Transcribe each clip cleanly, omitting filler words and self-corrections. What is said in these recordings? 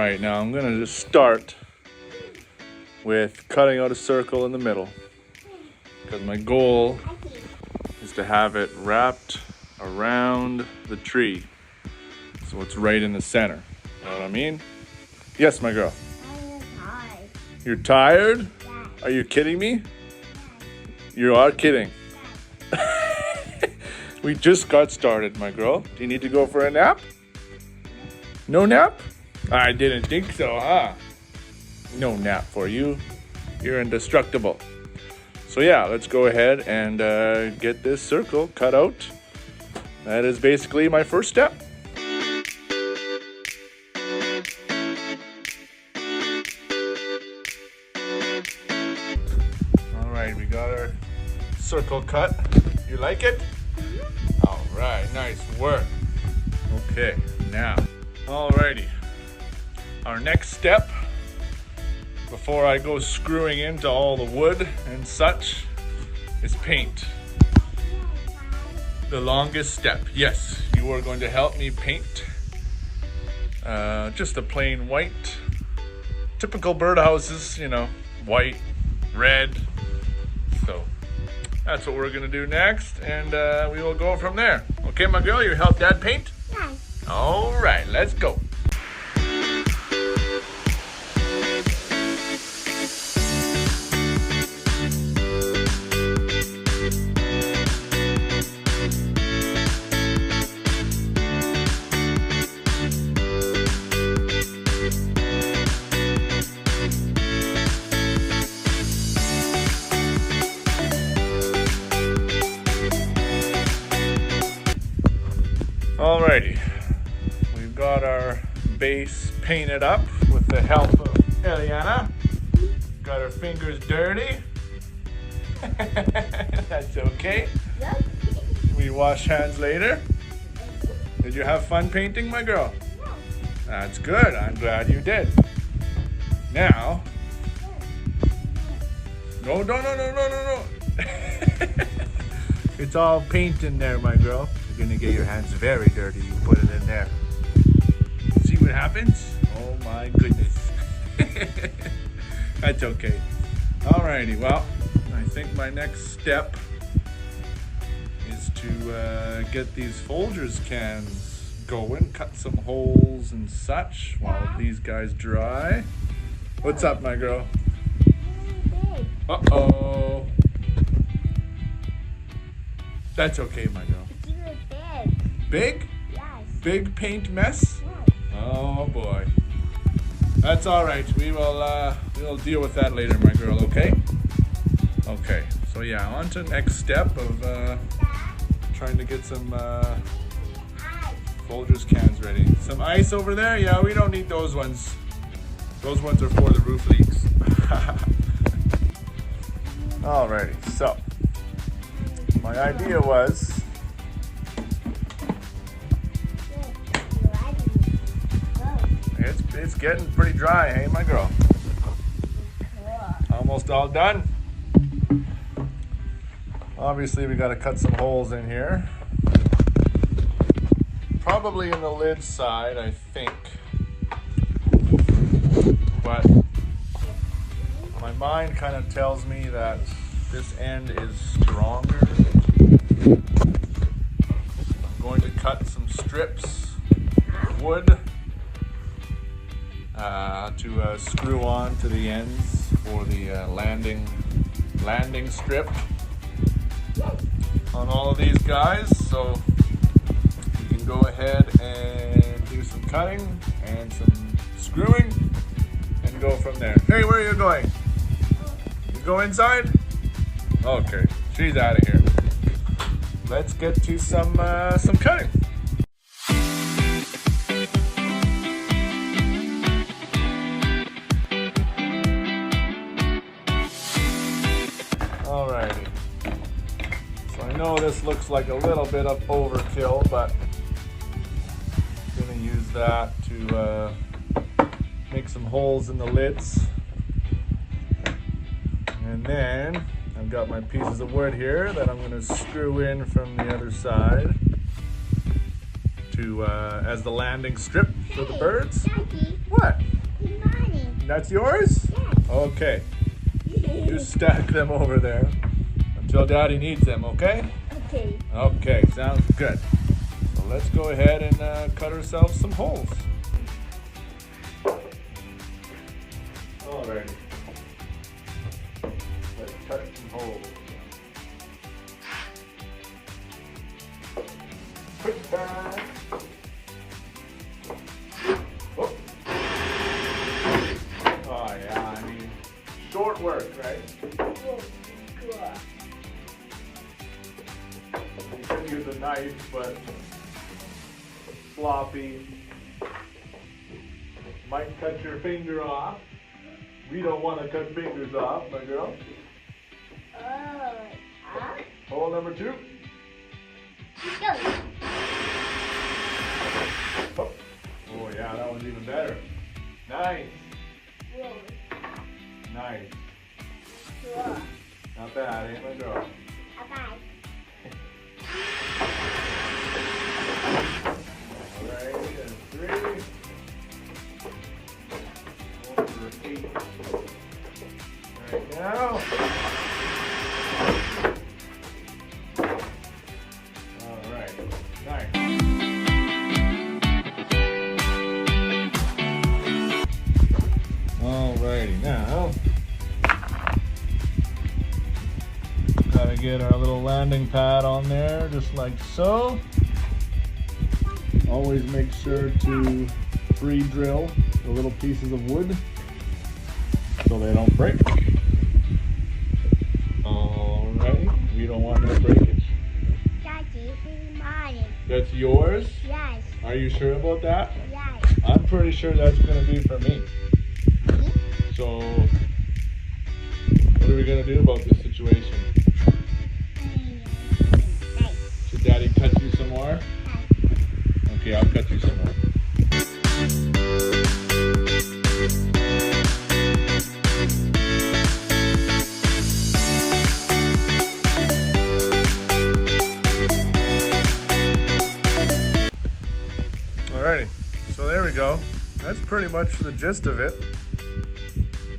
right, now I'm gonna just start with cutting out a circle in the middle because my goal is to have it wrapped around the tree so it's right in the center. You know what I mean? Yes, my girl. You're tired? Are you kidding me? You are kidding. We just got started, my girl. Do you need to go for a nap? No nap? I didn't think so, huh? No nap for you. You're indestructible. So yeah, let's go ahead and get this circle cut out. That is basically my first step. All right, we got our circle cut. You like it? All right, nice work. Okay, now, alrighty. Our next step, before I go screwing into all the wood and such, is paint. The longest step. Yes, you are going to help me paint just a plain white, typical birdhouses, you know, white, red. So that's what we're gonna do next, and we will go from there. Okay, my girl, you help Dad paint? Yes. All right, let's go. Alrighty, we've got our base painted up with the help of Eliana. Got her fingers dirty. That's okay. Yep. We wash hands later. Did you have fun painting, my girl? Yes. That's good. I'm glad you did. Now, no. It's all paint in there, my girl. You're gonna get your hands very dirty. You put it in there. See what happens? Oh my goodness. That's okay. Alrighty, well, I think my next step is to get these Folgers cans going, cut some holes and such while these guys dry. What's up, my girl? Big. Uh-oh. That's okay, my girl. It's even big. Big? Yes. Big paint mess? Yes. Oh boy. That's all right. We'll deal with that later, my girl, okay? Okay. So yeah, on to the next step of trying to get some Folgers cans ready. Some ice over there? Yeah, we don't need those ones. Those ones are for the roof leaks. Alrighty, so my idea was it's getting pretty dry, hey my girl? Almost all done. Obviously we got to cut some holes in here. Probably in the lid side, I think. But my mind kind of tells me that this end is stronger. I'm going to cut some strips of wood to screw on to the ends for the landing strip on all of these guys. So you can go ahead and do some cutting and some screwing and go from there. Hey, where are you going? You go inside? Okay, she's out of here. Let's get to some cutting. Alrighty. So I know this looks like a little bit of overkill, but I'm gonna use that to make some holes in the lids. And then I've got my pieces of wood here that I'm gonna screw in from the other side to as the landing strip for the birds. Daddy, What? That's yours? Yes. Okay. You stack them over there until Daddy needs them, okay? Okay. Okay, sounds good. So let's go ahead and cut ourselves some holes. Alrighty. Let's cut some holes. Quick time. Oh. Oh yeah, I mean, short work, right? Cool. You could use a knife, but sloppy. Might cut your finger off. We don't want to cut fingers off, my girl. Oh. Huh? Hole number 2. Go. Oh. Oh yeah, that one's even better. Nice. Whoa. Nice. Whoa. Not bad, eh, my girl? Bye. Alright, and 3. Over 8. Right now. Alright, nice. Alrighty, now gotta get our little landing pad on there, just like so. Always make sure to pre-drill the little pieces of wood so they don't break. Alrighty, we don't want no breakage. Daddy, this is mine. That's yours? Yes. Are you sure about that? Yes. I'm pretty sure that's gonna be for me. So, what are we gonna do about this situation? Nice. Should Daddy cut you some more? Okay, I'll cut you some more. Alrighty, so there we go. That's pretty much the gist of it.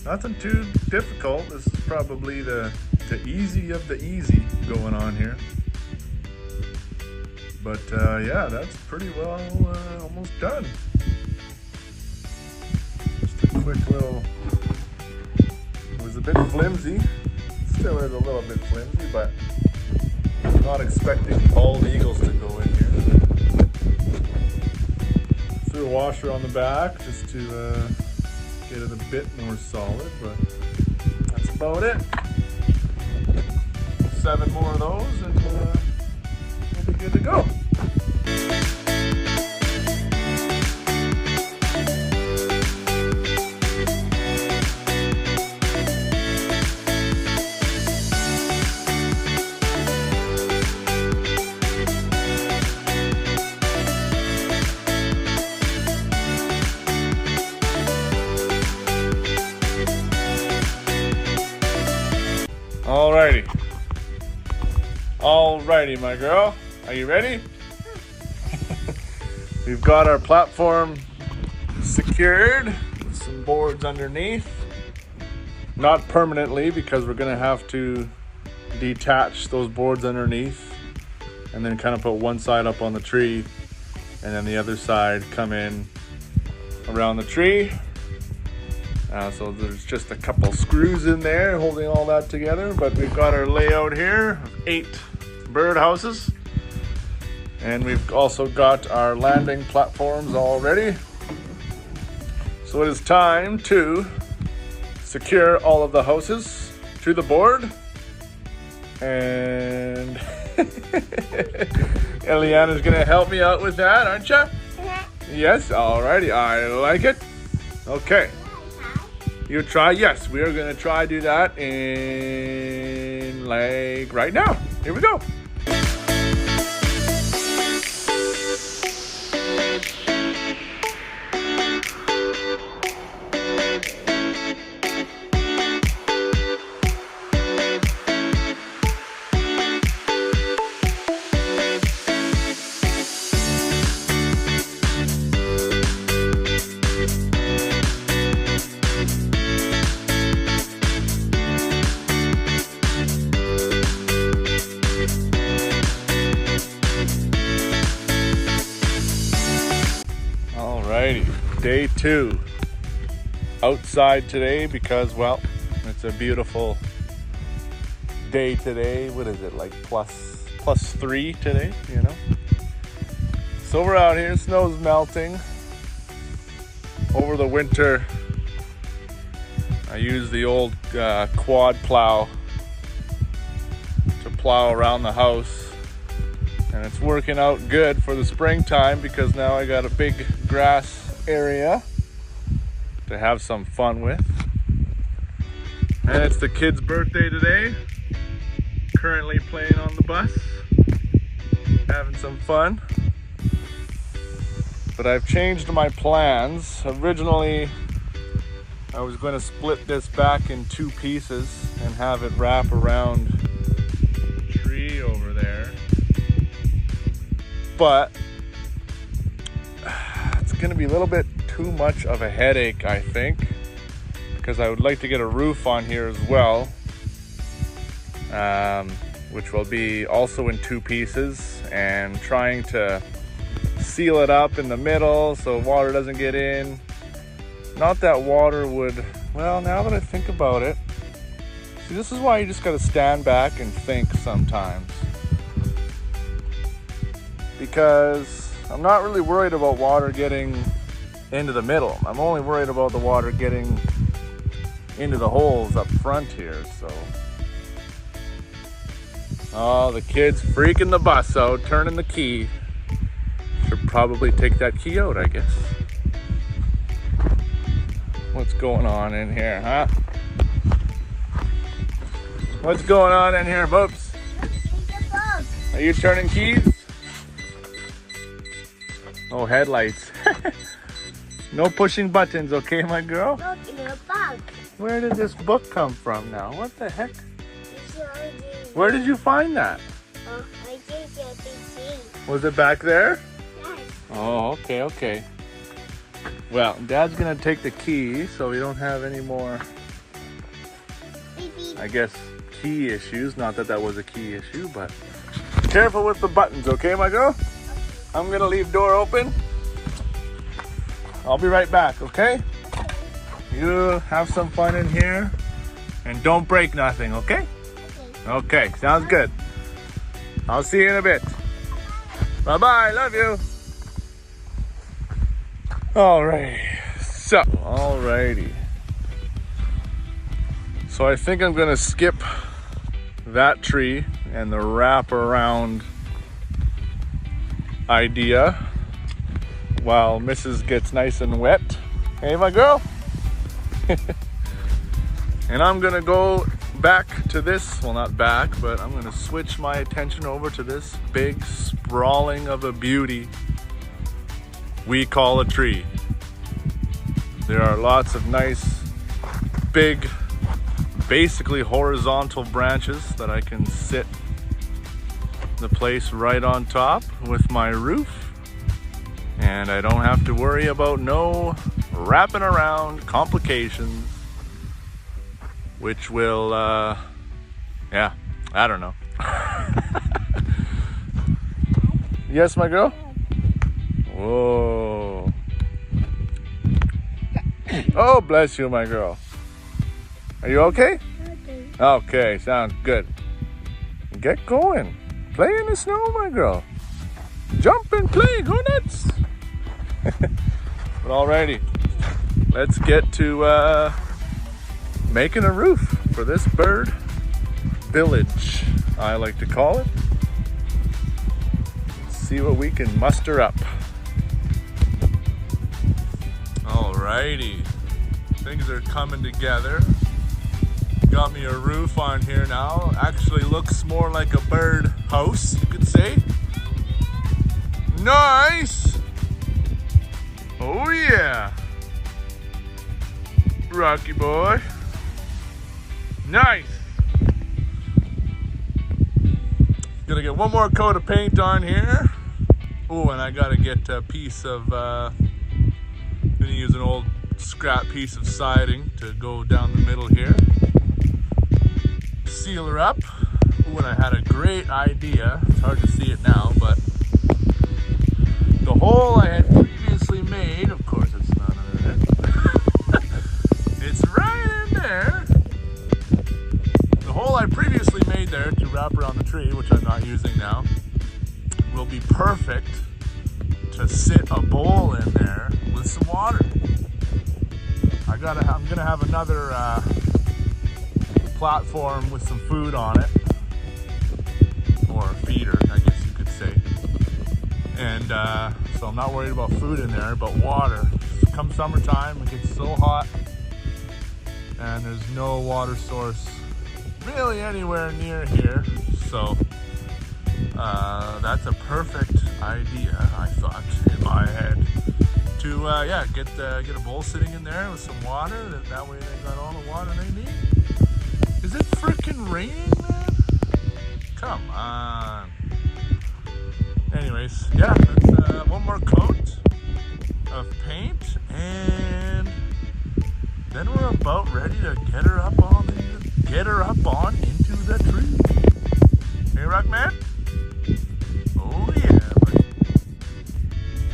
Nothing too difficult. This is probably the easy of the easy going on here. But yeah, that's pretty well almost done. Just a quick little, it was a bit flimsy. Still is a little bit flimsy, but I'm not expecting bald eagles to go in here. Threw a washer on the back just to get it a bit more solid, but that's about it. 7 more of those and we'll be good to go. Alrighty, my girl. Are you ready? We've got our platform secured with some boards underneath. Not permanently, because we're gonna have to detach those boards underneath and then kind of put one side up on the tree and then the other side come in around the tree. So there's just a couple screws in there holding all that together, but we've got our layout here of 8 bird houses, and we've also got our landing platforms all ready. So it is time to secure all of the houses to the board, and Eliana's gonna help me out with that, aren't you? Yes, alrighty, I like it. Okay. You try? Yes, we are gonna try do that in like right now. Here we go. Day 2. Outside today because, well, it's a beautiful day today. What is it, like plus 3 today, you know? So we're out here, snow's melting. Over the winter, I used the old quad plow to plow around the house. And it's working out good for the springtime because now I got a big grass area to have some fun with. And it's the kid's birthday today. Currently playing on the bus, having some fun. But I've changed my plans. Originally, I was going to split this back in 2 pieces and have it wrap around the tree over there. But it's going to be a little bit too much of a headache, I think, because I would like to get a roof on here as well, which will be also in 2 pieces, and trying to seal it up in the middle so water doesn't get in. Not that water would, well, now that I think about it, see, this is why you just got to stand back and think sometimes. Because I'm not really worried about water getting into the middle. I'm only worried about the water getting into the holes up front here, so. Oh, the kid's freaking the bus out, turning the key. Should probably take that key out, I guess. What's going on in here, huh? What's going on in here, Boops? Are you turning keys? Oh, headlights. No pushing buttons, okay, my girl? Look in the box. Where did this book come from now? What the heck? Where did you find that? Oh, I think it's Was it back there? yes. Oh, okay. Well, Dad's gonna take the key so we don't have any more, I guess, key issues. Not that that was a key issue, but careful with the buttons, okay, my girl? I'm gonna leave door open. I'll be right back, okay? You have some fun in here and don't break nothing, okay? Okay, sounds good. I'll see you in a bit. Bye-bye, love you. Alrighty. So I think I'm gonna skip that tree and the wrap around idea while Mrs. gets nice and wet. Hey, my girl. And I'm gonna go back to this, well, not back, but I'm gonna switch my attention over to this big sprawling of a beauty we call a tree. There are lots of nice big, basically horizontal branches that I can sit the place right on top with my roof, and I don't have to worry about no wrapping around complications, which will yeah, I don't know. Yes, my girl? Whoa. Oh, bless you, my girl. Are you okay? Okay. Okay, sounds good. Get going. Play in the snow, my girl. Jump and play, go nuts. But alrighty, let's get to making a roof for this bird village, I like to call it. Let's see what we can muster up. Alrighty, things are coming together. Got me a roof on here now. Actually looks more like a bird house, you could say. Nice! Oh yeah! Rocky boy. Nice! Gonna get one more coat of paint on here. Oh, and I gotta get a piece of, gonna use an old scrap piece of siding to go down the middle here. Seal her up. Ooh, and I had a great idea. It's hard to see it now, but the hole I had previously made, of course it's not a tree, which I'm not using now, will be perfect to sit a bowl in there with some water. I'm gonna have another platform with some food on it, or a feeder, I guess you could say. And so I'm not worried about food in there, but water. Come summertime, it gets so hot, and there's no water source really anywhere near here. So that's a perfect idea, I thought in my head, to get a bowl sitting in there with some water. That way they got all the water they need. Is it freaking raining, man? Come on. Anyways, yeah, that's one more coat of paint, and then we're about ready to get her up on into the tree. Hey, Rockman? Oh yeah, buddy.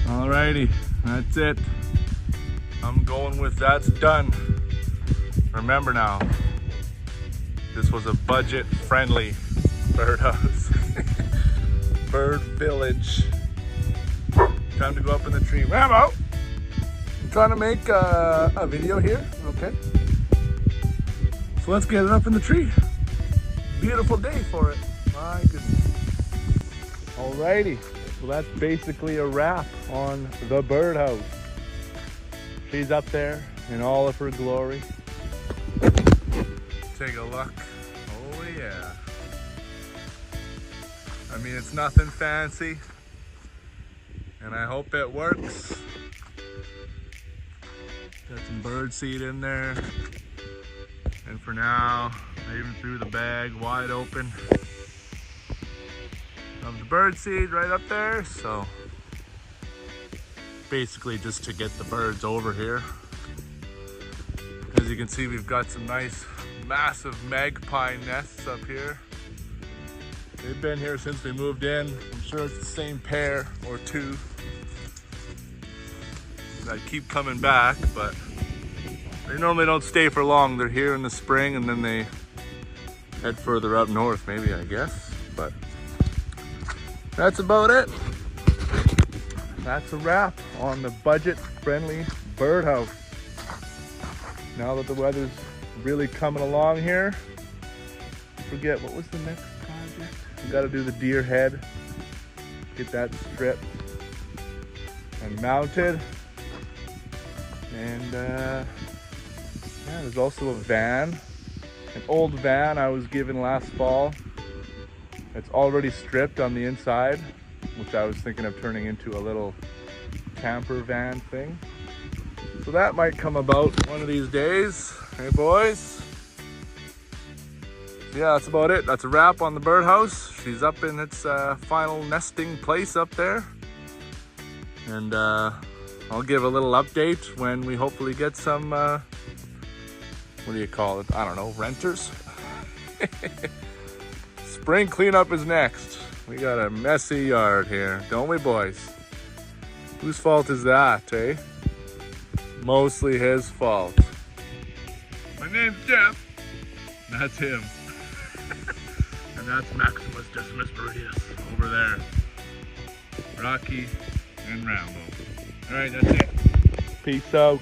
Alrighty, that's it. I'm going with that's done. Remember now, this was a budget-friendly birdhouse. Bird village. Time to go up in the tree. Rambo! I'm trying to make a video here, okay? So let's get it up in the tree. Beautiful day for it. My goodness. Alrighty, so that's basically a wrap on the birdhouse. She's up there in all of her glory. Take a look. Oh yeah. I mean, it's nothing fancy, and I hope it works. Got some bird seed in there, and for now, I even threw the bag wide open of the bird seed right up there. So basically just to get the birds over here. As you can see, we've got some nice massive magpie nests up here. They've been here since we moved in. I'm sure it's the same pair or two that keep coming back, but they normally don't stay for long. They're here in the spring and then they head further up north, maybe, I guess. But that's about it. That's a wrap on the budget-friendly birdhouse. Now that the weather's really coming along here, forget, what was the next project? We got to do the deer head, get that stripped and mounted. And yeah, there's also a van, an old van I was given last fall. It's already stripped on the inside, which I was thinking of turning into a little camper van thing. So that might come about one of these days. Hey boys. Yeah, that's about it. That's a wrap on the birdhouse. She's up in its final nesting place up there. And I'll give a little update when we hopefully get some, what do you call it? I don't know, renters? Spring cleanup is next. We got a messy yard here, don't we, boys? Whose fault is that, eh? Mostly his fault. My name's Jeff. That's him. And that's Maximus Decimus Meridius over there. Rocky and Rambo. All right, that's it. Peace out.